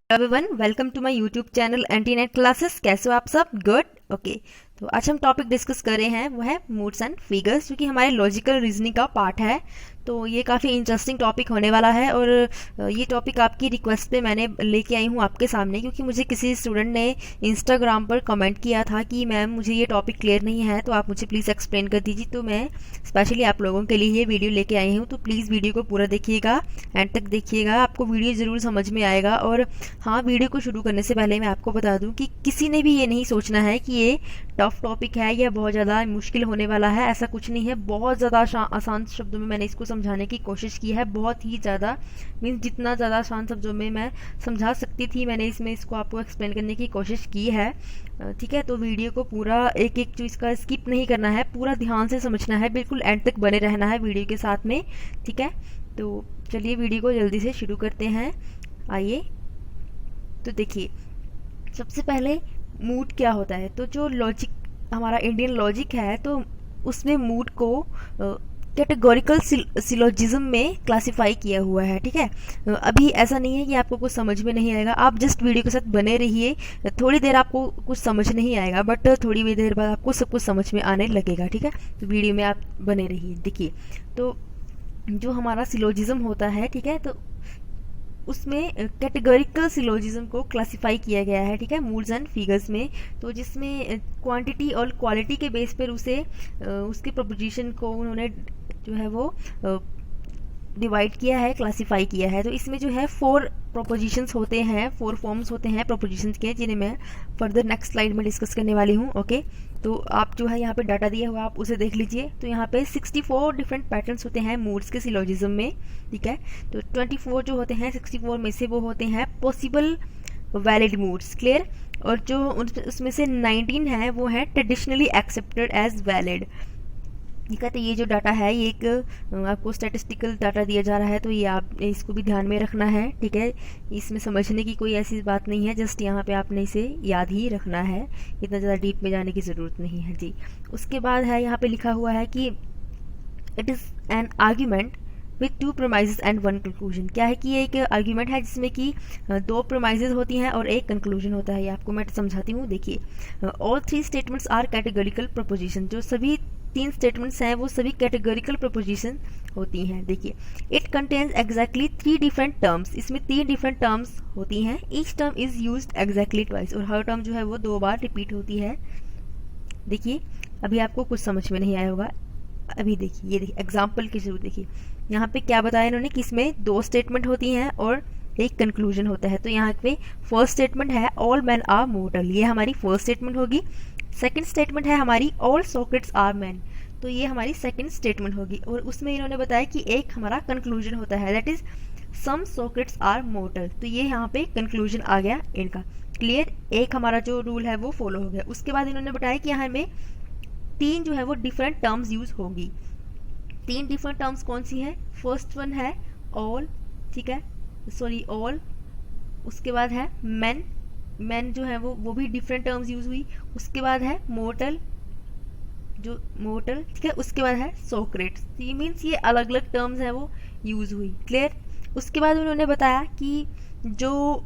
Everyone, welcome to my YouTube channel anti net classes. कैसे हो आप सब? गुड। ओके, तो आज हम टॉपिक डिस्कस कर रहे हैं वो है मूड्स एंड फिगर्स, जो कि हमारे लॉजिकल रीजनिंग का पार्ट है। तो ये काफ़ी इंटरेस्टिंग टॉपिक होने वाला है और ये टॉपिक आपकी रिक्वेस्ट पे मैंने लेके आई हूँ आपके सामने, क्योंकि मुझे किसी स्टूडेंट ने इंस्टाग्राम पर कमेंट किया था कि मैम मुझे ये टॉपिक क्लियर नहीं है, तो आप मुझे प्लीज़ एक्सप्लेन कर दीजिए। तो मैं स्पेशली आप लोगों के लिए ये वीडियो लेके आई हूँ। तो प्लीज़ वीडियो को पूरा देखिएगा, एंड तक देखिएगा, आपको वीडियो ज़रूर समझ में आएगा। और हाँ, वीडियो को शुरू करने से पहले मैं आपको बता दूं कि किसी ने भी ये नहीं सोचना है कि ये टफ टॉपिक है या बहुत ज़्यादा मुश्किल होने वाला है। ऐसा कुछ नहीं है। बहुत ज़्यादा आसान शब्दों में मैंने इसको समझाने की कोशिश की है, बहुत ही ज़्यादा, मीन्स जितना ज़्यादा आसान शब्दों में मैं समझा सकती थी मैंने इसको आपको एक्सप्लेन करने की कोशिश की है। ठीक है, तो वीडियो को पूरा एक एक चीज़ का स्किप नहीं करना है, पूरा ध्यान से समझना है, बिल्कुल एंड तक बने रहना है वीडियो के साथ में। ठीक है, तो चलिए वीडियो को जल्दी से शुरू करते हैं। आइए, तो देखिए, सबसे पहले मूड क्या होता है। तो जो लॉजिक हमारा इंडियन लॉजिक है, तो उसमें मूड को कैटेगोरिकल सिलोजिज्म में क्लासिफाई किया हुआ है। ठीक है, अभी ऐसा नहीं है कि आपको कुछ समझ में नहीं आएगा, आप जस्ट वीडियो के साथ बने रहिए। थोड़ी देर आपको कुछ समझ नहीं आएगा, बट थोड़ी देर बाद आपको सब कुछ समझ में आने लगेगा। ठीक है, तो वीडियो में आप बने रहिए। देखिए, तो जो हमारा सिलोजिज्म होता है, ठीक है, तो उसमें कैटेगोरिकल सिलोजिज्म को क्लासिफाई किया गया है। ठीक है, मूड्स एंड फिगर्स में, तो जिसमें क्वांटिटी और क्वालिटी के बेस पर उसके प्रोपोजिशन को उन्होंने जो है वो डिवाइड किया है, क्लासिफाई किया है। तो इसमें जो है 4 प्रोपोजिशंस होते हैं, 4 फॉर्म्स होते हैं प्रोपोजिशंस के, जिन्हें मैं फर्दर नेक्स्ट स्लाइड में डिस्कस करने वाली हूँ। ओके, तो आप जो है यहाँ पे डाटा दिया हुआ आप उसे देख लीजिए। तो यहाँ पे 64 डिफरेंट पैटर्न्स होते हैं मूड्स के सिलोजिज्म में। ठीक है, तो 24 जो होते हैं, 64 में से वो होते हैं पॉसिबल वैलिड मूड्स। क्लियर? और जो उसमें से 19 है वो है ट्रेडिशनली एक्सेप्टेड एज वैलिड। ठीक है, तो ये जो डाटा है, ये एक आपको स्टैटिस्टिकल डाटा दिया जा रहा है, तो ये आप इसको भी ध्यान में रखना है। ठीक है, इसमें समझने की कोई ऐसी बात नहीं है, जस्ट यहाँ पे आपने इसे याद ही रखना है, इतना ज़्यादा डीप में जाने की ज़रूरत नहीं है जी। उसके बाद है यहाँ पे लिखा हुआ है कि it is an argument with 2 premises and 1 conclusion. क्या है कि ये एक आर्ग्यूमेंट है जिसमें कि 2 प्रोमाइजेज होती हैं और एक कंक्लूजन होता है। ये आपको मैं समझाती हूँ। देखिए, all 3 statements are categorical proposition. जो सभी 3 स्टेटमेंट्स हैं वो सभी कैटेगोरिकल प्रोपोजिशन होती हैं। देखिए, it contains exactly 3 different terms. इसमें 3 डिफरेंट टर्म्स होती हैं। Each term is used exactly twice, और हर टर्म जो है वो 2 बार रिपीट होती है। देखिए, अभी आपको कुछ समझ में नहीं आया होगा। अभी देखिए, ये देखिए एग्जाम्पल के जरूर देखिए, यहाँ पे क्या बताया इन्होंने कि इसमें 2 स्टेटमेंट होती हैं और एक कंक्लूजन होता है। तो यहाँ पे फर्स्ट स्टेटमेंट है ऑल मैन आर मोर्टल, ये हमारी फर्स्ट स्टेटमेंट होगी। सेकंड स्टेटमेंट है हमारी ऑल सॉक्रेट्स आर मैन, तो ये हमारी सेकंड स्टेटमेंट होगी। और उसमें इन्होंने बताया कि एक हमारा कंक्लूजन होता है, that is some Socrates are mortal. तो ये यहाँ पे कंक्लूजन आ गया इनका। क्लियर? एक हमारा जो रूल है वो फॉलो हो गया। उसके बाद इन्होंने बताया कि यहाँ में 3 जो है वो डिफरेंट टर्म्स यूज होगी। 3 डिफरेंट टर्म्स कौन सी है? फर्स्ट वन है ऑल, ठीक है, सॉरी ऑल। उसके बाद है मैन, मैन जो है वो भी डिफरेंट टर्म्स यूज हुई। उसके बाद है मोर्टल, जो मोर्टल, ठीक है। उसके बाद है सोक्रेट्स, ये मीन्स ये अलग अलग टर्म्स हैं वो यूज हुई। क्लियर? उसके बाद उन्होंने बताया कि जो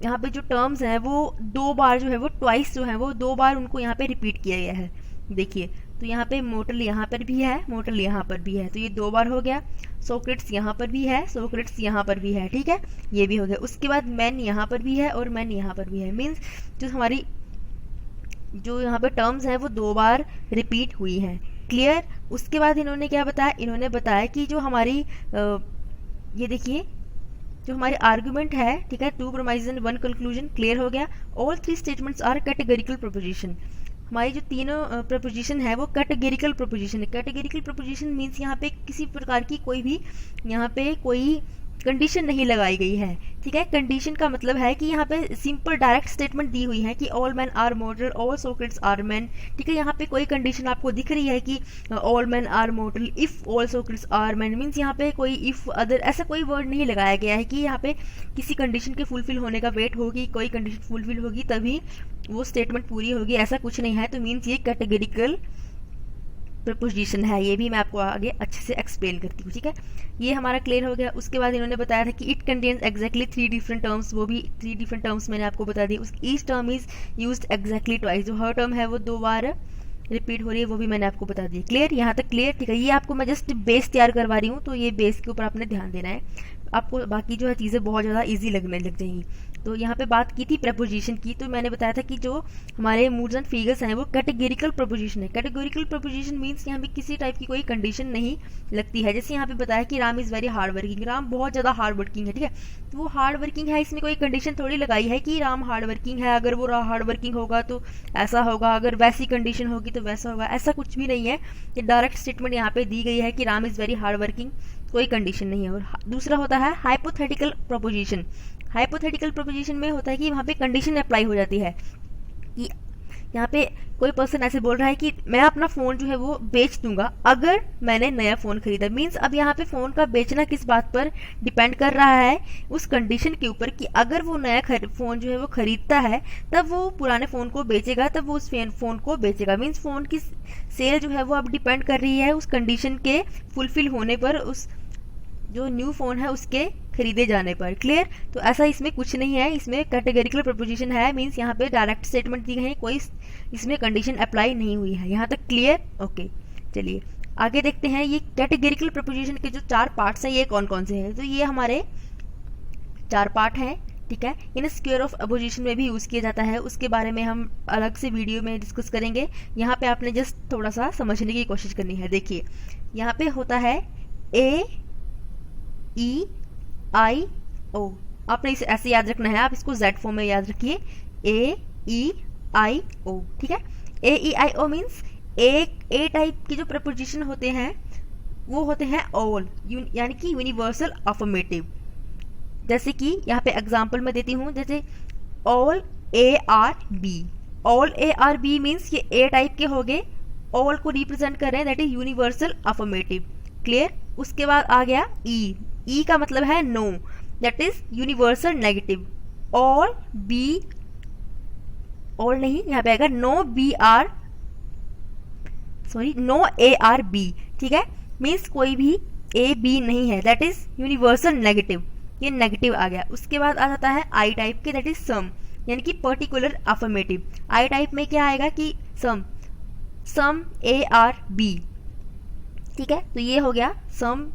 यहाँ पे जो टर्म्स हैं वो 2 बार जो है वो ट्वाइस जो है वो 2 बार उनको यहाँ पे रिपीट किया गया है। देखिए, तो यहाँ पे मोर्टल यहाँ पर भी है, मोर्टल यहाँ पर भी है, तो ये 2 बार हो गया। सोक्रेट्स यहाँ पर भी है, सोक्रेट्स यहाँ पर भी है, ठीक है, ये भी हो गया। उसके बाद मैन यहाँ पर भी है और मैन यहाँ पर भी है, मीन्स जो हमारी जो यहाँ पे टर्म्स हैं वो 2 बार रिपीट हुई हैं। क्लियर? उसके बाद इन्होंने क्या बताया? इन्होंने बताया कि जो हमारी ये देखिए, जो हमारे आर्गुमेंट है, ठीक है, 2 प्रोमाइजेज एंड 1 कंक्लूजन। क्लियर हो गया? All 3 statements are categorical proposition. हमारी जो तीनों प्रोपोजिशन है वो कैटेगोरिकल प्रोपोजिशन है। कैटेगोरिकल प्रोपोजिशन मीन्स यहाँ पे किसी प्रकार की कोई भी यहाँ पे कोई कंडीशन नहीं लगाई गई है। ठीक है, कंडीशन का मतलब है कि यहाँ पे सिंपल डायरेक्ट स्टेटमेंट दी हुई है कि all man are mortal, all Socrates are man. ठीक है, यहाँ पे कोई कंडीशन आपको दिख रही है कि all man are mortal if all Socrates are man, means यहाँ पे कोई इफ अदर ऐसा कोई वर्ड नहीं लगाया गया है कि यहाँ पे किसी कंडीशन के फुलफिल होने का वेट होगी, कोई कंडीशन फुलफिल होगी तभी वो स्टेटमेंट पूरी होगी, ऐसा कुछ नहीं है। तो मीन्स ये कैटेगोरिकल प्रपोजिशन है, ये भी मैं आपको आगे अच्छे से एक्सप्लेन करती हूँ, ठीक है। ये हमारा क्लियर हो गया। उसके बाद इन्होंने बताया था कि it contains exactly 3 different terms, वो भी 3 डिफरेंट टर्म्स मैंने आपको बता दी। Each term is used exactly twice, जो हर टर्म है वो 2 बार रिपीट हो रही है, वो भी मैंने आपको बता दी। क्लियर, यहाँ तक क्लियर, ठीक है। ये आपको मैं जस्ट बेस तैयार करवा रही हूँ, तो ये बेस के ऊपर आपने ध्यान देना है, आपको बाकी जो है चीज़ें बहुत ज़्यादा ईजी लगने लग जाएंगी। तो यहाँ पे बात की थी प्रपोजिशन की, तो मैंने बताया था कि जो हमारे मूड्स एंड फिगर्स हैं वो कैटेगोरिकल प्रपोजिशन है। कैटेगोरिकल प्रपोजिशन मीन्स यहाँ पे किसी टाइप की कोई कंडीशन नहीं लगती है। जैसे यहाँ पे बताया कि Ram is very hard working, Ram बहुत ज़्यादा हार्ड वर्किंग है, ठीक है। तो वो हार्ड वर्किंग है, इसमें कोई कंडीशन थोड़ी लगाई है कि राम हार्ड वर्किंग है, अगर वो हार्ड वर्किंग होगा तो ऐसा होगा, अगर वैसी कंडीशन होगी तो वैसा होगा, ऐसा कुछ भी नहीं है। ये डायरेक्ट स्टेटमेंट यहाँ पे दी गई है कि Ram is very hard working, कोई कंडीशन नहीं है। और दूसरा होता है हाइपोथेटिकल प्रोपोजिशन। हाइपोथेटिकल प्रोपोजिशन में होता है कि वहाँ पे कंडीशन अप्लाई हो जाती है कि यहाँ पे कोई पर्सन ऐसे बोल रहा है कि मैं अपना फ़ोन जो है वो बेच दूंगा अगर मैंने नया फ़ोन खरीदा। मीन्स अब यहाँ पे फ़ोन का बेचना किस बात पर डिपेंड कर रहा है, उस कंडीशन के ऊपर कि अगर वो नया फ़ोन जो है वो खरीदता है तब वो पुराने फ़ोन को बेचेगा, तब वो उस फ़ोन को बेचेगा। मीन्स फ़ोन की सेल जो है वो अब डिपेंड कर रही है उस कंडीशन के फुलफिल होने पर, उस जो न्यू फ़ोन है उसके खरीदे जाने पर। क्लियर, तो ऐसा इसमें कुछ नहीं है, इसमें कैटेगोरिकल प्रपोजिशन है। मीन्स यहाँ पे डायरेक्ट स्टेटमेंट दी गई है, कोई इसमें कंडीशन अप्लाई नहीं हुई है। यहाँ तक क्लियर, ओके। चलिए आगे देखते हैं ये कैटेगोरिकल प्रपोजिशन के जो 4 पार्ट्स हैं ये कौन कौन से हैं। तो ये हमारे 4 पार्ट हैं, ठीक है। इन स्क्वायर ऑफ अपोजिशन में भी यूज़ किया जाता है, उसके बारे में हम अलग से वीडियो में डिस्कस करेंगे। यहाँ पे आपने जस्ट थोड़ा सा समझने की कोशिश करनी है। देखिए यहाँ पे होता है AEIO, आपने इसे ऐसे याद रखना है, आप इसको Z फॉर्म में याद रखिए, AEIO, ठीक है। AEIO मीन्स ए टाइप के जो प्रपोजिशन होते हैं वो होते हैं ऑल, यानी कि यूनिवर्सल अफर्मेटिव। जैसे कि यहाँ पे एग्जांपल मैं देती हूँ, जैसे all ARB, all ARB means ये ए टाइप के हो गए, ऑल को रिप्रेजेंट कर रहे हैं, that is universal affirmative. Clear, उसके बाद आ गया ई का मतलब है no, that is universal negative. All B, all नहीं, यहाँ पे आएगा नो ARB, ठीक है। मीन्स कोई भी AB नहीं है, दैट इज यूनिवर्सल नेगेटिव, ये नेगेटिव आ गया। उसके बाद आ जाता है आई टाइप के, दैट इज सम, यानी कि पर्टिकुलर अफर्मेटिव। आई टाइप में क्या आएगा कि सम ARB, ठीक है। तो ये हो गया सम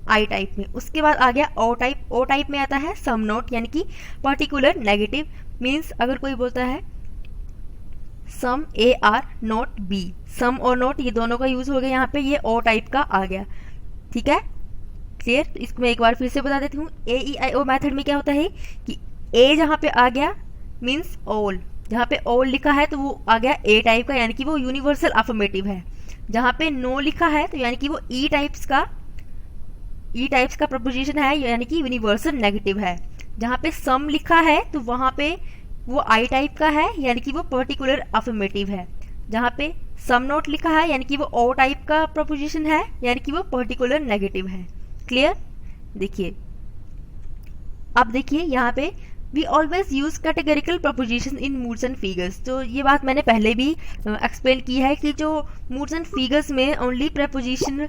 आई टाइप में। उसके बाद आ गया ओ टाइप, ओ टाइप में आता है सम नोट, यानी कि पर्टिकुलर नेगेटिव। मीन्स अगर कोई बोलता है सम AR नोट B, सम और नोट ये दोनों का यूज हो गया यहाँ पे, ये ओ टाइप का आ गया, ठीक है। क्लियर, तो इसको मैं एक बार फिर से बता देती हूँ। AEIO मेथड में क्या होता है कि ए जहाँ पे आ गया मीन्स ऑल, जहाँ पे ऑल लिखा है तो वो आ गया ए टाइप का, यानी कि वो यूनिवर्सल अफर्मेटिव है। जहाँ पे नो लिखा है तो यानी कि वो ई टाइप्स का प्रपोजिशन है, यानी कि यूनिवर्सल नेगेटिव है। जहाँ पे सम लिखा है तो वहाँ पे वो आई टाइप का है, यानी कि वो पर्टिकुलर अफर्मेटिव है। जहाँ पे सम नोट लिखा है यानी कि वो ओ टाइप का प्रपोजिशन है, यानी कि वो पर्टिकुलर नेगेटिव है। क्लियर, देखिए अब देखिए यहाँ पे we always use categorical proposition in moods and figures. तो ये बात मैंने पहले भी एक्सप्लेन की है कि जो मूड्स एंड फिगर्स में ओनली प्रपोजिशन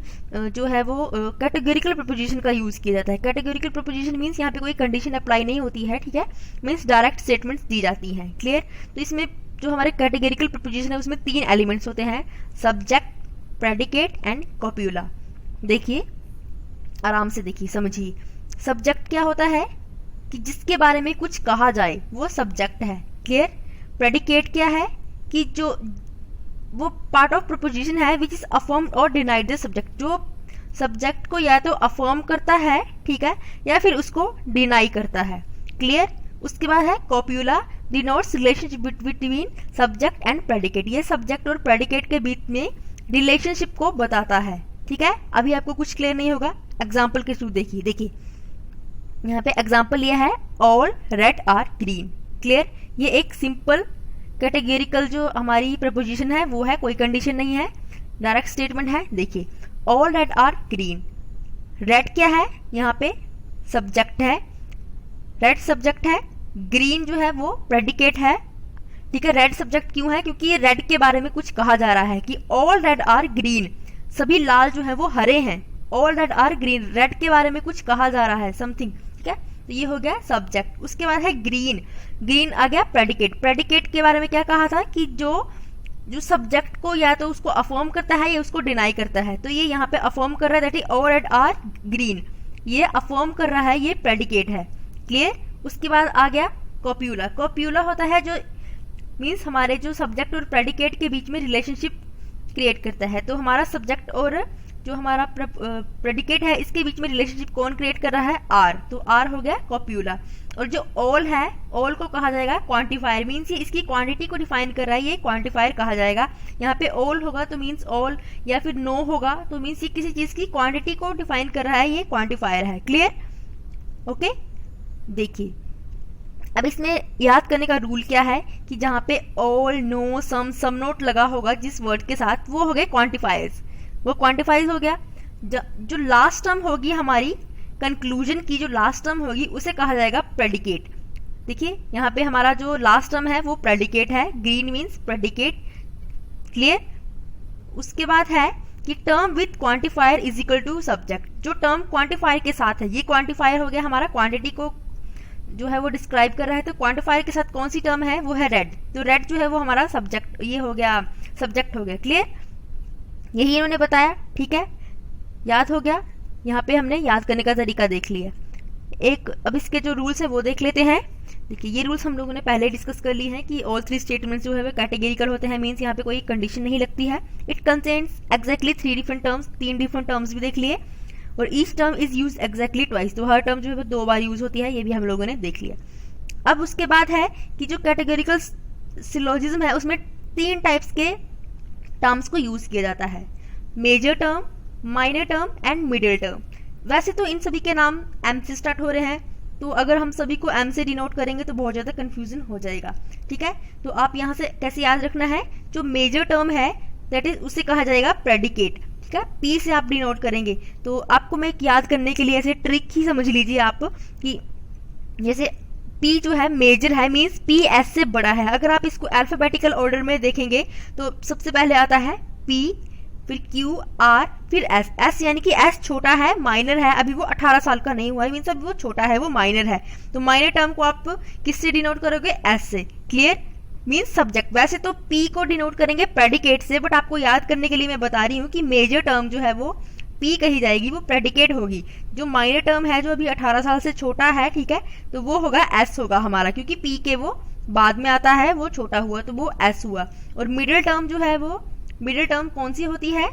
जो है वो कैटेगरिकल प्रपोजिशन का यूज किया जाता है। कैटेगरिकल प्रपोजिशन मीन्स यहाँ पे कोई कंडीशन अप्लाई नहीं होती है, ठीक है। मीन्स डायरेक्ट स्टेटमेंट्स दी जाती हैं। क्लियर, तो इसमें जो हमारे कैटेगरिकल प्रपोजिशन है उसमें 3 एलिमेंट्स होते हैं, सब्जेक्ट, प्रेडिकेट एंड कॉप्यूला। देखिए आराम से देखिए, समझिए। सब्जेक्ट क्या होता है कि जिसके बारे में कुछ कहा जाए वो सब्जेक्ट है। क्लियर, प्रेडिकेट क्या है कि जो वो पार्ट ऑफ प्रपोजिशन है विच इज अफर्म्ड और डिनाइड द सब्जेक्ट, जो सब्जेक्ट को या तो अफर्म करता है, ठीक है, या फिर उसको डिनाई करता है। क्लियर, उसके बाद है copula, denotes relationship between subject and predicate. ये सब्जेक्ट और प्रेडिकेट के बीच में रिलेशनशिप को बताता है, ठीक है। अभी आपको कुछ क्लियर नहीं होगा, एग्जाम्पल के थ्रू देखिए यहाँ पे एग्जाम्पल ये है all red are green. Clear, ये एक सिंपल कैटेगरिकल जो हमारी प्रपोजिशन है वो है, कोई कंडीशन नहीं है, डायरेक्ट स्टेटमेंट है। देखिए all red are green, red क्या है यहाँ पे सब्जेक्ट है, रेड सब्जेक्ट है, ग्रीन जो है वो प्रेडिकेट है, ठीक है। रेड सब्जेक्ट क्यों है, क्योंकि ये रेड के बारे में कुछ कहा जा रहा है कि ऑल रेड आर ग्रीन, सभी लाल जो है वो हरे हैं, all red are green, red के बारे में कुछ कहा जा रहा है समथिंग, ठीक है। तो ये हो गया सब्जेक्ट। उसके बाद है ग्रीन, ग्रीन आ गया प्रेडिकेट। प्रेडिकेट के बारे में क्या कहा था कि जो सब्जेक्ट को या तो उसको अफर्म करता है या उसको डिनाई करता है, तो ये यहाँ पे अफर्म कर रहा है, that is all red are green, ये अफर्म कर रहा है, ये प्रेडिकेट है, क्लियर। उसके बाद आ गया कॉप्यूला। कॉप्यूला होता है जो मीन्स हमारे जो सब्जेक्ट और प्रेडिकेट के बीच में रिलेशनशिप क्रिएट करता है। तो हमारा सब्जेक्ट और जो हमारा प्रेडिकेट है इसके बीच में रिलेशनशिप कौन क्रिएट कर रहा है, आर, तो आर हो गया कॉप्यूला। और जो ऑल है, ऑल को कहा जाएगा क्वांटिफायर, मीन्स ये इसकी क्वांटिटी को डिफाइन कर रहा है, ये क्वांटिफायर कहा जाएगा। यहाँ पे ऑल होगा तो मीन्स ऑल, या फिर नो होगा तो मीन्स ये किसी चीज की क्वांटिटी को डिफाइन कर रहा है, ये क्वांटिफायर है, क्लियर, ओके। देखिए अब इसमें याद करने का रूल क्या है कि जहाँ पे ऑल, नो, सम नोट लगा होगा जिस वर्ड के साथ, वो हो गए क्वांटिफायर्स, वो क्वांटिफाइज हो गया। जो लास्ट टर्म होगी हमारी कंक्लूजन की, जो लास्ट टर्म होगी उसे कहा जाएगा प्रेडिकेट। देखिए यहाँ पे हमारा जो लास्ट टर्म है वो प्रेडिकेट है, ग्रीन मीन्स प्रेडिकेट, क्लियर। उसके बाद है कि term with quantifier is equal to subject, जो टर्म क्वांटिफायर के साथ है, ये क्वांटिफायर हो गया हमारा, क्वांटिटी को जो है वो डिस्क्राइब कर रहा है। तो क्वांटिफायर के साथ कौन सी टर्म है, वो है रेड, तो रेड जो है वो हमारा सब्जेक्ट, ये हो गया सब्जेक्ट हो गया, क्लियर। यही इन्होंने बताया, ठीक है, याद हो गया। यहाँ पे हमने याद करने का तरीका देख लिया। एक अब इसके जो रूल्स हैं वो देख लेते हैं। देखिए ये रूल्स हम लोगों ने पहले डिस्कस कर ली हैं कि ऑल थ्री स्टेटमेंट्स जो है वो कैटेगरिकल होते हैं, मीन्स यहाँ पे कोई कंडीशन नहीं लगती है। It contains exactly 3 different terms, 3 different terms भी देख लिए। और each term is use exactly twice, तो हर टर्म जो है वो 2 बार यूज होती है, ये भी हम लोगों ने देख लिया। अब उसके बाद है कि जो कैटेगरिकल सिलोजिज्म है उसमें 3 टाइप्स के टर्म्स को यूज किया जाता है, major term, minor term and middle term. वैसे तो इन सभी के नाम एम से स्टार्ट हो रहे हैं, तो अगर हम सभी को एम से डिनोट करेंगे तो बहुत ज्यादा कंफ्यूजन हो जाएगा, ठीक है। तो आप यहाँ से कैसे याद रखना है, जो मेजर टर्म है दैट इज उसे कहा जाएगा प्रेडिकेट, ठीक है, पी से आप डिनोट करेंगे। तो आपको मैं याद करने के लिए ऐसे ट्रिक ही समझ लीजिए आप कि जैसे पी जो है मेजर है, मीन्स पी एस से बड़ा है। अगर आप इसको अल्फाबेटिकल ऑर्डर में देखेंगे तो सबसे पहले आता है पी, फिर क्यू, आर, फिर एस। एस यानी कि एस छोटा है, माइनर है, अभी वो 18 साल का नहीं हुआ है, मीन्स अभी वो छोटा है, वो माइनर है। तो माइनर टर्म को आप किससे डिनोट करोगे, एस से, क्लियर, मीन्स सब्जेक्ट। वैसे तो पी को डिनोट करेंगे प्रेडिकेट से, बट आपको याद करने के लिए मैं बता रही हूँ कि मेजर टर्म जो है वो पी कही जाएगी, वो प्रेडिकेट होगी। जो माइनर टर्म है जो अभी 18 साल से छोटा है, ठीक है, तो वो होगा एस होगा हमारा, क्योंकि पी के वो बाद में आता है, वो छोटा हुआ तो वो एस हुआ। और मिडिल टर्म जो है वो, मिडिल टर्म कौन सी होती है,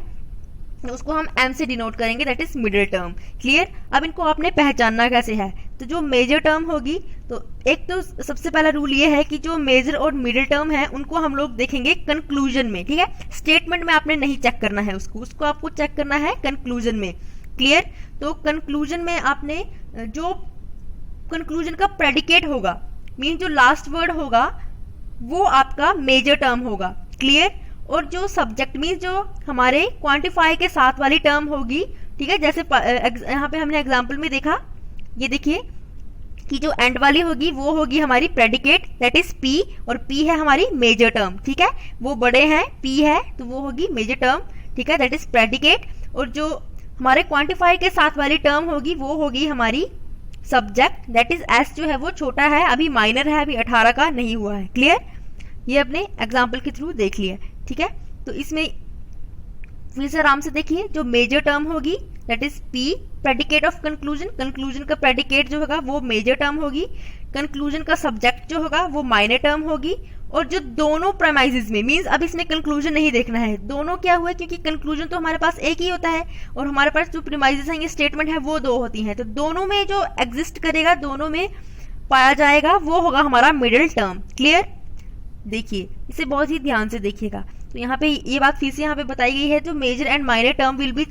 उसको हम एम से डिनोट करेंगे, that is middle term, clear. अब इनको आपने पहचानना कैसे है, तो जो मेजर टर्म होगी, तो एक तो सबसे पहला रूल ये है कि जो मेजर और मिडिल टर्म है उनको हम लोग देखेंगे कंक्लूजन में, ठीक है। स्टेटमेंट में आपने नहीं चेक करना है उसको आपको चेक करना है कंक्लूजन में, क्लियर। तो कंक्लूजन में आपने जो कंक्लूजन का प्रेडिकेट होगा, मीन जो लास्ट वर्ड होगा वो आपका मेजर टर्म होगा, क्लियर। और जो सब्जेक्ट मीन जो हमारे क्वांटिफाई के साथ वाली टर्म होगी, ठीक है, जैसे यहाँ पे हमने एग्जांपल में देखा, ये देखिए कि जो एंड वाली होगी वो होगी हमारी प्रेडिकेट, दैट इज पी, और पी है हमारी मेजर टर्म, ठीक है, वो बड़े हैं, पी है तो वो होगी मेजर टर्म, ठीक है, दैट इज प्रेडिकेट। और जो हमारे क्वांटिफाई के साथ वाली टर्म होगी वो होगी हमारी सब्जेक्ट, दैट इज एस, जो है वो छोटा है, अभी माइनर है, अभी 18 का नहीं हुआ है, क्लियर। ये अपने एग्जाम्पल के थ्रू देख लिया, ठीक है। तो इसमें फिर से आराम से देखिए, जो मेजर टर्म होगी that is P, predicate of conclusion, conclusion का प्रेडिकेट जो होगा वो मेजर टर्म होगी, कंक्लूजन का सब्जेक्ट जो होगा वो माइनर टर्म होगी। और जो दोनों प्रेमाइजेस में, मींस अब इसमें कंक्लूजन नहीं देखना है, दोनों क्या हुआ, क्योंकि कंक्लूजन तो हमारे पास एक ही होता है और हमारे पास जो प्रेमाइजेस हैं, ये स्टेटमेंट है, वो 2 होती हैं। तो दोनों में जो एग्जिस्ट करेगा, दोनों में पाया जाएगा, वो होगा हमारा मिडिल टर्म, क्लियर। देखिए इसे बहुत ही ध्यान से देखिएगा। तो यहाँ पे ये बात फिर से यहाँ पे बताई गई है, जो major and minor term will be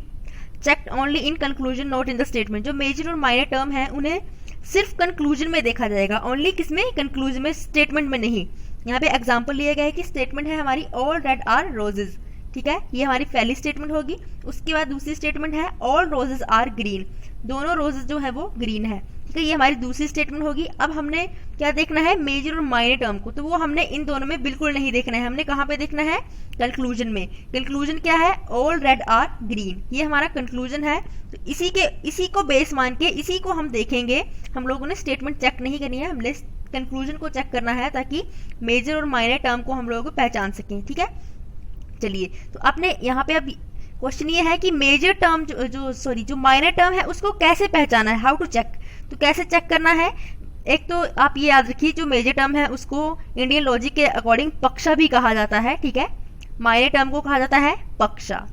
checked only in conclusion, not in the statement. जो मेजर और माइनर टर्म है उन्हें सिर्फ कंक्लूजन में देखा जाएगा, ओनली किसमें, कंक्लूजन में, स्टेटमेंट में नहीं। यहाँ पे एग्जांपल लिया गया है कि स्टेटमेंट है हमारी ऑल रेड आर रोजेज, ठीक है, ये हमारी पहली स्टेटमेंट होगी। उसके बाद दूसरी स्टेटमेंट है ऑल रोजेस आर ग्रीन, दोनों रोजेस जो है वो ग्रीन है, ठीक है, ये हमारी दूसरी स्टेटमेंट होगी। अब हमने क्या देखना है, मेजर और माइनर टर्म को, तो वो हमने इन दोनों में बिल्कुल नहीं देखना है, हमने कहाँ पे देखना है, कंक्लूजन में। कंक्लूजन क्या है, ऑल रेड आर ग्रीन, ये हमारा कंक्लूजन है। तो इसी को बेस मान के इसी को हम देखेंगे। हम लोगों ने स्टेटमेंट चेक नहीं करनी है, हमने कंक्लूजन को चेक करना है ताकि मेजर और माइनर टर्म को हम लोग पहचान सकें, ठीक है। चलिए, तो आपने यहाँ पे अब क्वेश्चन ये है कि मेजर टर्म जो माइनर टर्म है उसको कैसे पहचाना है, हाउ टू चेक। तो कैसे चेक करना है, एक तो आप ये याद रखिए जो मेजर टर्म है उसको इंडियन लॉजिक के अकॉर्डिंग पक्षा भी कहा जाता है, ठीक है, माइनर टर्म को कहा जाता है पक्षा।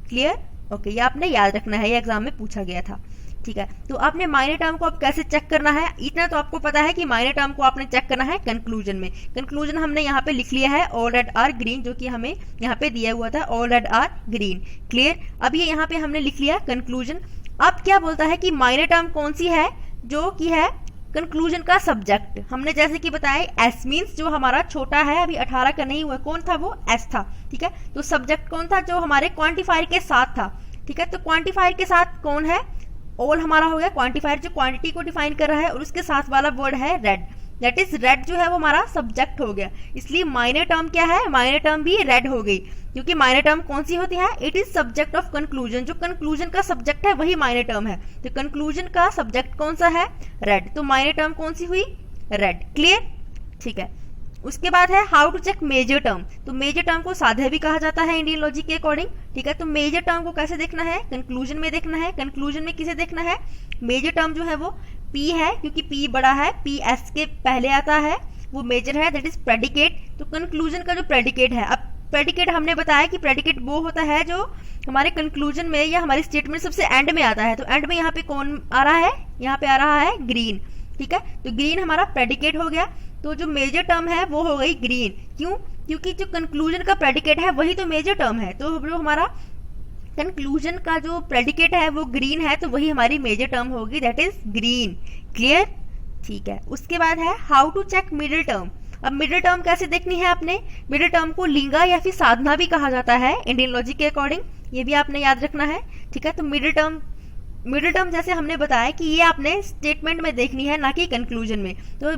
क्लियर, ओके, ये आपने याद रखना है, ये एग्जाम में पूछा गया था, ठीक है। तो आपने माइनर टर्म को अब कैसे चेक करना है, इतना तो आपको पता है कि माइनर टर्म को आपने चेक करना है कंक्लूजन में। कंक्लूजन हमने यहाँ पे लिख लिया है ऑल रेड आर ग्रीन, जो कि हमें यहाँ पे दिया हुआ था all red are green. Clear, अब ये यहाँ पे हमने लिख लिया कंक्लूजन। अब क्या बोलता है कि माइनर टर्म कौन सी है, जो कि है कंक्लूजन का सब्जेक्ट। हमने जैसे कि बताया एस मीन्स जो हमारा छोटा है, अभी 18 का नहीं हुआ, कौन था वो, एस था, ठीक है। तो सब्जेक्ट कौन था, जो हमारे क्वांटिफायर के साथ था, ठीक है। तो क्वांटिफायर के साथ कौन है, ऑल हमारा हो गया क्वांटिफायर जो क्वांटिटी को डिफाइन कर रहा है, और उसके साथ वाला वर्ड है रेड, दैट इज रेड जो है वो हमारा सब्जेक्ट हो गया। इसलिए माइनर टर्म क्या है, माइनर टर्म भी रेड हो गई, क्योंकि माइनर टर्म कौन सी होती है, it is subject of conclusion, जो कंक्लूजन का सब्जेक्ट है वही माइनर टर्म है। तो कंक्लूजन का सब्जेक्ट कौन सा है, रेड, तो माइनर टर्म कौन सी हुई, रेड। क्लियर, ठीक है। उसके बाद है how to check major term. तो मेजर टर्म को साध्य भी कहा जाता है इंडियन लॉजिक के अकॉर्डिंग, ठीक है। तो मेजर टर्म को कैसे देखना है, कंक्लूजन में देखना है। कंक्लूजन में किसे देखना है, मेजर टर्म जो है वो पी है, क्योंकि पी बड़ा है, पी एस के पहले आता है, वो मेजर है, दैट इज प्रेडिकेट। तो कंक्लूजन का जो प्रेडिकेट है, अब प्रेडिकेट हमने बताया कि प्रेडिकेट वो होता है जो हमारे कंक्लूजन में या हमारी स्टेटमेंट सबसे एंड में आता है। तो एंड में यहाँ पे कौन आ रहा है, यहाँ पे आ रहा है ग्रीन, ठीक है। तो ग्रीन हमारा प्रेडिकेट हो गया। तो जो मेजर टर्म है वो हो गई ग्रीन, क्यों, क्योंकि जो कंक्लूजन का प्रेडिकेट है वही तो मेजर टर्म है। तो जो हमारा कंक्लूजन का जो प्रेडिकेट है वो ग्रीन है, तो वही हमारी मेजर टर्म होगी, दैट इज ग्रीन। क्लियर, ठीक है। उसके बाद है how to check middle term. अब मिडिल टर्म कैसे देखनी है आपने, मिडिल टर्म को लिंगा या फिर साधना भी कहा जाता है इंडियन लॉजिक के अकॉर्डिंग, ये भी आपने याद रखना है, ठीक है। तो मिडिल टर्म जैसे हमने बताया कि ये आपने स्टेटमेंट में देखनी है, ना कि कंक्लूजन में। तो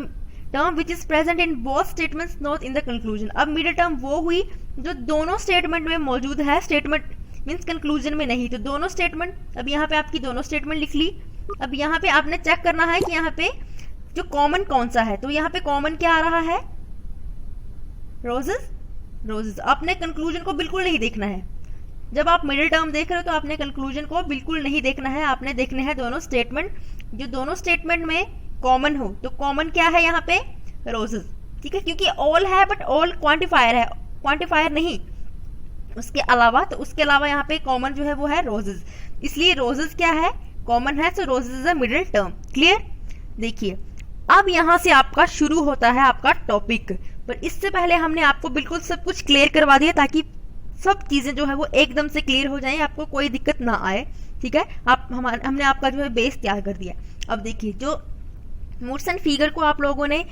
term which is present in both statements not in the conclusion. अब मिडिल टर्म वो हुई जो दोनों स्टेटमेंट में मौजूद है, स्टेटमेंट मीन्स कंक्लूजन में नहीं। तो दोनों स्टेटमेंट, अब यहाँ पे आपकी दोनों स्टेटमेंट लिख ली। अब यहाँ पे आपने चेक करना है कि यहाँ पे जो कॉमन कौन सा है। तो यहाँ पे कॉमन क्या आ रहा है, रोजेस। आपने कंक्लूजन को बिल्कुल नहीं देखना है, जब आप मिडिल टर्म देख रहे हो तो आपने कंक्लूजन को बिल्कुल नहीं देखना है, आपने देखने हैं दोनों स्टेटमेंट, जो दोनों स्टेटमेंट में कॉमन हो। तो कॉमन क्या है यहाँ पे, रोजेस, ठीक है, क्योंकि ऑल है बट ऑल क्वांटिफायर है, क्वांटिफायर नहीं उसके अलावा। तो उसके अलावा यहाँ पे कॉमन जो है वो है रोजेस, इसलिए रोजेस क्या है, कॉमन है, so roses is a middle term. Clear, देखिए अब यहाँ से आपका शुरू होता है आपका टॉपिक, पर इससे पहले हमने आपको बिल्कुल सब कुछ क्लियर करवा दिया ताकि सब चीजें जो है वो एकदम से क्लियर हो जाएं, आपको कोई दिक्कत ना आए, ठीक है। हमने आपका जो है बेस तैयार कर दिया। अब देखिए जो मूड्स एंड फिगर को आप लोगों ने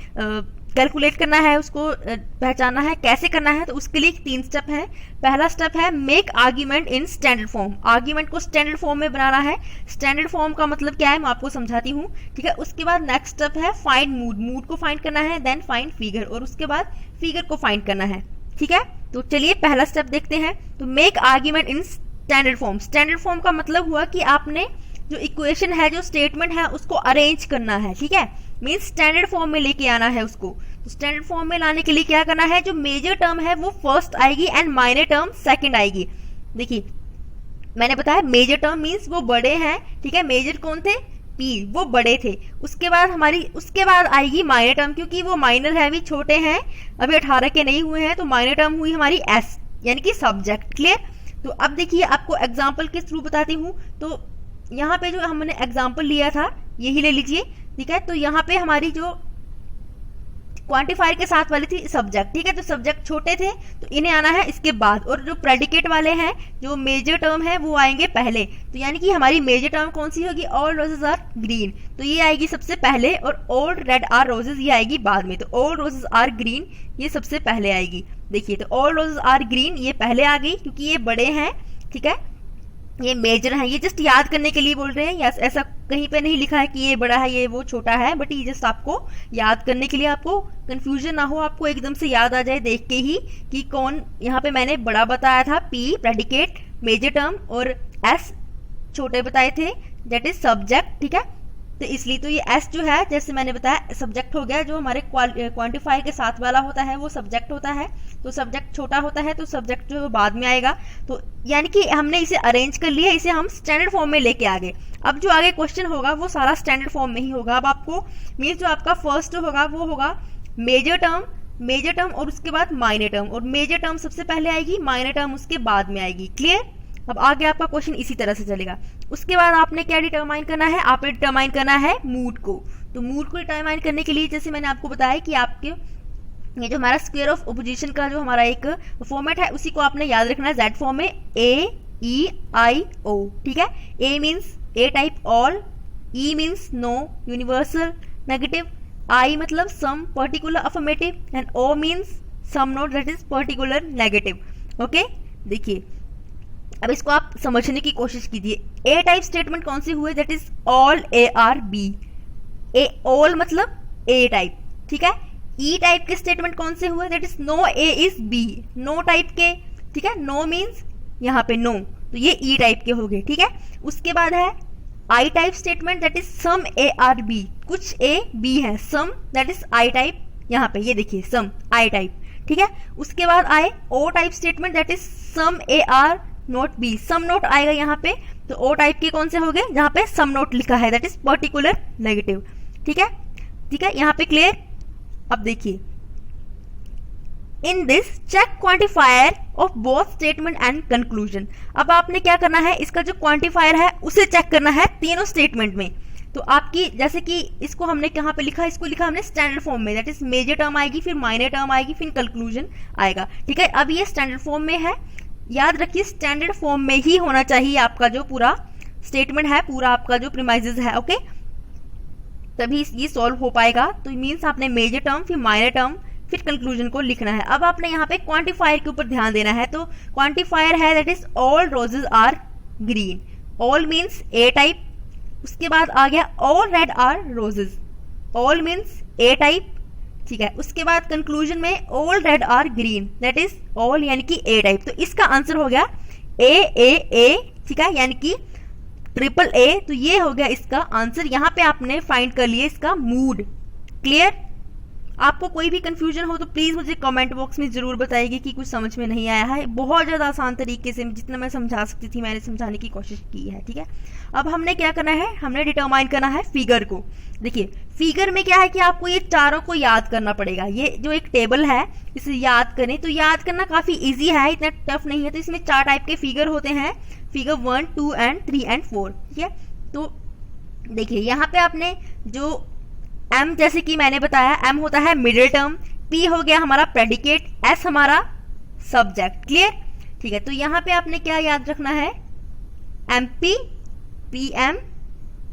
कैलकुलेट करना है, उसको पहचानना है, कैसे करना है, तो उसके लिए 3 स्टेप है। पहला स्टेप है make argument in standard form. Argument को स्टैंडर्ड फॉर्म में बनाना है। स्टैंडर्ड फॉर्म का मतलब क्या है मैं आपको समझाती हूँ, ठीक है। उसके बाद नेक्स्ट स्टेप है फाइंड मूड को फाइंड करना है, देन फाइंड फिगर, और उसके बाद फिगर को फाइंड करना है, ठीक है। तो चलिए पहला स्टेप देखते हैं। तो make argument in standard form. Standard form का मतलब हुआ कि आपने जो इक्वेशन है, जो स्टेटमेंट है, उसको अरेंज करना है, ठीक है, मीन्स स्टैंडर्ड फॉर्म में लेके आना है उसको। तो स्टैंडर्ड फॉर्म में लाने के लिए क्या करना है, जो मेजर टर्म है वो फर्स्ट आएगी एंड माइनर टर्म सेकंड आएगी। देखिए मैंने बताया मेजर टर्म मीन्स वो बड़े हैं, ठीक है, मेजर कौन थे, पी, वो बड़े थे। उसके बाद आएगी माइनर टर्म, क्योंकि वो माइनर है, भी छोटे हैं, अभी 18 के नहीं हुए हैं, तो माइनर टर्म हुई हमारी एस, यानी कि सब्जेक्ट। क्लियर, तो अब देखिए आपको एग्जाम्पल के थ्रू बताती हूँ। तो यहाँ पे जो हमने एग्जाम्पल लिया था यही ले लीजिए, ठीक है। तो यहाँ पे हमारी जो क्वांटिफायर के साथ वाली थी सब्जेक्ट, ठीक है, तो सब्जेक्ट छोटे थे तो इन्हें आना है इसके बाद, और जो प्रेडिकेट वाले हैं जो मेजर टर्म है वो आएंगे पहले। तो यानी कि हमारी मेजर टर्म कौन सी होगी, ऑल रोजेज आर ग्रीन, तो ये आएगी सबसे पहले, और ऑल रेड आर रोजेज ये आएगी बाद में। तो ऑल रोजेज आर ग्रीन ये सबसे पहले आएगी। देखिए, तो ऑल रोजेज आर ग्रीन ये पहले आ गई क्योंकि ये बड़े हैं, ठीक है, ये मेजर है। ये जस्ट याद करने के लिए बोल रहे हैं, ऐसा कहीं पे नहीं लिखा है कि ये बड़ा है ये वो छोटा है, बट ये जस्ट आपको याद करने के लिए, आपको कंफ्यूजन ना हो, आपको एकदम से याद आ जाए देख के ही कि कौन। यहाँ पे मैंने बड़ा बताया था पी प्रेडिकेट मेजर टर्म, और एस छोटे बताए थे दैट इज सब्जेक्ट, ठीक है, तो इसलिए तो ये एस जो है जैसे मैंने बताया सब्जेक्ट हो गया, जो हमारे क्वांटिफायर के साथ वाला होता है वो सब्जेक्ट होता है, तो सब्जेक्ट छोटा होता है तो सब्जेक्ट जो बाद में आएगा। तो यानी कि हमने इसे अरेंज कर लिया, इसे हम स्टैंडर्ड फॉर्म में लेके आ गए। अब जो आगे क्वेश्चन होगा वो सारा स्टैंडर्ड फॉर्म में ही होगा। अब आपको मीन्स जो आपका फर्स्ट होगा वो होगा मेजर टर्म और उसके बाद माइनर टर्म, और मेजर टर्म सबसे पहले आएगी, माइनर टर्म उसके बाद में आएगी। क्लियर? अब आगे आपका क्वेश्चन इसी तरह से चलेगा। उसके बाद आपने क्या डिटरमाइन करना है, आपने डिटरमाइन करना है मूड को। तो मूड को डिटरमाइन करने के लिए जैसे मैंने आपको बताया कि आपके ये जो हमारा स्क्वायर ऑफ ओपोजिशन का जो हमारा एक फॉर्मेट है उसी को आपने याद रखना है जेड फॉर्म में, AEIO, ठीक है। A means A type all, E means no universal negative, I मतलब some particular affirmative, and O means some not that is particular negative. Okay, देखिए अब इसको आप समझने की कोशिश कीजिए। ए टाइप स्टेटमेंट कौन से हुए, that is all ARB, A all मतलब ए टाइप, ठीक है। ई टाइप के स्टेटमेंट कौन से हुए, that is no A is B, no type के, ठीक है, नो मीन्स यहाँ पे नो, तो ये ई टाइप के हो गए, ठीक है। उसके बाद है I type statement, that is some ARB, कुछ A B है, some that is I type, यहाँ पे ये देखिए सम आई टाइप, ठीक है। उसके बाद आए O type statement, that is some AR not B, some not आएगा यहाँ पे, तो ओ टाइप के कौन से हो गए, जहाँ पे सम नोट लिखा है दैट इज पर्टिकुलर नेगेटिव, ठीक है, ठीक है, यहाँ पे क्लियर। अब देखिए, in this check quantifier of both statement and conclusion. अब आपने क्या करना है, इसका जो क्वांटिफायर है उसे चेक करना है तीनों स्टेटमेंट में। तो आपकी जैसे कि इसको हमने कहाँ पे लिखा, इसको लिखा हमने स्टैंडर्ड फॉर्म में, दैट इज मेजर टर्म आएगी, फिर माइनर टर्म आएगी, फिर कंक्लूजन आएगा, ठीक है। अब ये स्टैंडर्ड फॉर्म में है, याद रखिए स्टैंडर्ड फॉर्म में ही होना चाहिए आपका जो पूरा स्टेटमेंट है, पूरा आपका जो प्रीमाइसेस है, ओके, तभी ये सॉल्व हो पाएगा। तो मीन्स आपने मेजर टर्म, फिर माइनर टर्म, फिर कंक्लूजन को लिखना है। अब आपने यहाँ पे क्वांटिफायर के ऊपर ध्यान देना है, तो क्वांटिफायर है that is all roses are green, all means A type, उसके बाद आ गया all red are roses, all means A type, ठीक है। उसके बाद कंक्लूजन में all red are green, that is all यानी कि ए टाइप। तो इसका आंसर हो गया ए, ठीक है, यानी कि ट्रिपल ए। तो ये हो गया इसका आंसर, यहाँ पे आपने फाइंड कर लिया इसका मूड। क्लियर? आपको कोई भी कंफ्यूजन हो तो प्लीज मुझे कमेंट बॉक्स में जरूर बताइए कि कुछ समझ में नहीं आया है। बहुत ज्यादा आसान तरीके से जितना मैं समझा सकती थी मैंने समझाने की कोशिश की है, ठीक है। अब हमने क्या करना है, हमने डिटरमाइन करना है फिगर को। देखिए फिगर में क्या है कि आपको ये चारों को याद करना पड़ेगा। ये जो एक टेबल है इसे याद करें, तो याद करना काफी इजी है, इतना टफ नहीं है। तो इसमें 4 टाइप के फिगर होते हैं, फिगर 1, 2 एंड 3 एंड 4, ठीक है। तो देखिए यहाँ पे आपने जो M जैसे कि मैंने बताया, M होता है मिडिल टर्म, P हो गया हमारा प्रेडिकेट, S हमारा सब्जेक्ट। क्लियर? ठीक है, तो यहाँ पे आपने क्या याद रखना है, MP, PM,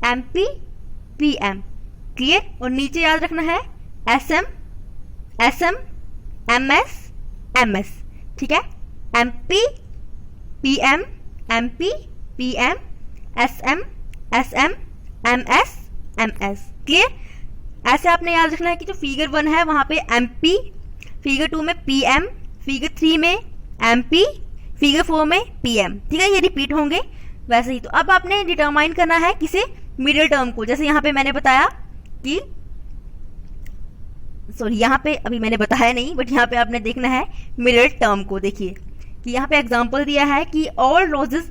MP, PM। Clear? और नीचे याद रखना है SM, SM, MS, MS। ठीक है, MP, PM, MP, PM, SM, SM, MS, MS। Clear? ऐसे आपने याद रखना है कि जो फिगर 1 है वहां पे MP, फिगर 2 में PM, फिगर 3 में MP, फिगर 4 में PM। ठीक है, ये रिपीट होंगे वैसे ही। तो अब आपने डिटरमाइन करना है किसे, मिडिल टर्म को। जैसे यहाँ पे मैंने बताया कि सॉरी यहाँ पे अभी मैंने बताया नहीं, बट यहाँ पे आपने देखना है मिडिल टर्म को। देखिए कि यहाँ पे एग्जांपल दिया है कि ऑल रोजेस,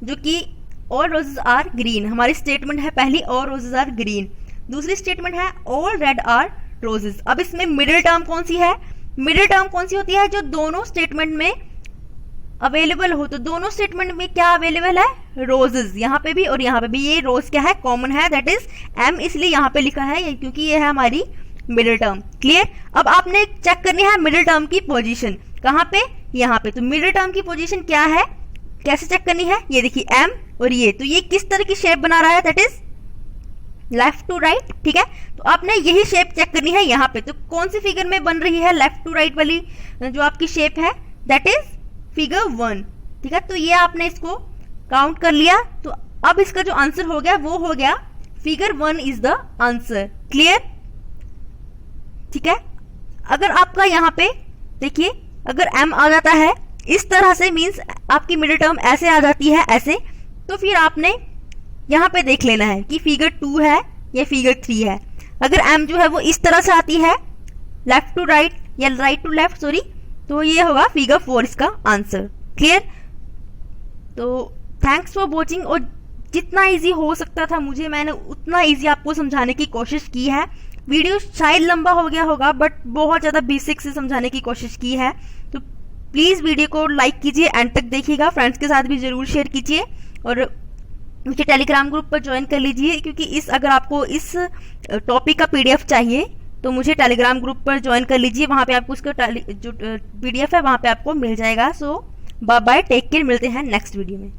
जो कि ऑल रोजेस आर ग्रीन, हमारी स्टेटमेंट है पहली, ऑल रोजेस आर ग्रीन। दूसरी स्टेटमेंट है ऑल रेड आर रोजेस। अब इसमें मिडिल टर्म कौन सी है, मिडिल टर्म कौन सी होती है, जो दोनों स्टेटमेंट में अवेलेबल हो। तो दोनों स्टेटमेंट में क्या अवेलेबल है, रोजेस, यहाँ पे भी और यहाँ पे भी। ये रोज क्या है, कॉमन है, दैट इज M, इसलिए यहाँ पे लिखा है क्योंकि ये है हमारी मिडिल टर्म। क्लियर? अब आपने चेक करनी है मिडिल टर्म की पोजीशन कहाँ पे, यहाँ पे। तो मिडिल टर्म की पोजीशन क्या है, कैसे चेक करनी है, ये देखिए एम और ये, तो ये किस तरह की शेप बना रहा है, that is left to right. ठीक है, तो आपने यही शेप चेक करनी है यहाँ पे। तो कौन सी फिगर में बन रही है लेफ्ट टू राइट वाली जो आपकी शेप है, दैट इज फिगर 1। ठीक है, तो ये आपने इसको काउंट कर लिया। तो अब इसका जो आंसर हो गया वो हो गया figure 1 is the answer. Clear? ठीक है, अगर आपका यहाँ पे देखिए अगर m आ जाता है इस तरह से, मींस आपकी मिडिल टर्म ऐसे आ जाती है ऐसे, तो फिर आपने यहाँ पे देख लेना है कि फिगर 2 है या फिगर 3 है। अगर m जो है वो इस तरह से आती है लेफ्ट टू राइट या राइट टू लेफ्ट, सॉरी, तो ये होगा फिगर 4 इसका आंसर। क्लियर? तो थैंक्स फॉर वॉचिंग। और जितना इजी हो सकता था मुझे, मैंने उतना इजी आपको समझाने की कोशिश की है। वीडियो शायद लंबा हो गया होगा बट बहुत ज़्यादा बेसिक से समझाने की कोशिश की है। तो प्लीज़ वीडियो को लाइक कीजिए, एंड तक देखिएगा, फ्रेंड्स के साथ भी ज़रूर शेयर कीजिए और मुझे टेलीग्राम ग्रुप पर ज्वाइन कर लीजिए, क्योंकि अगर आपको इस टॉपिक का PDF चाहिए तो मुझे टेलीग्राम ग्रुप पर ज्वाइन कर लीजिए। वहाँ पे आपको उसका जो PDF है वहाँ पे आपको मिल जाएगा। सो बाय बाय, टेक केयर, मिलते हैं नेक्स्ट वीडियो में।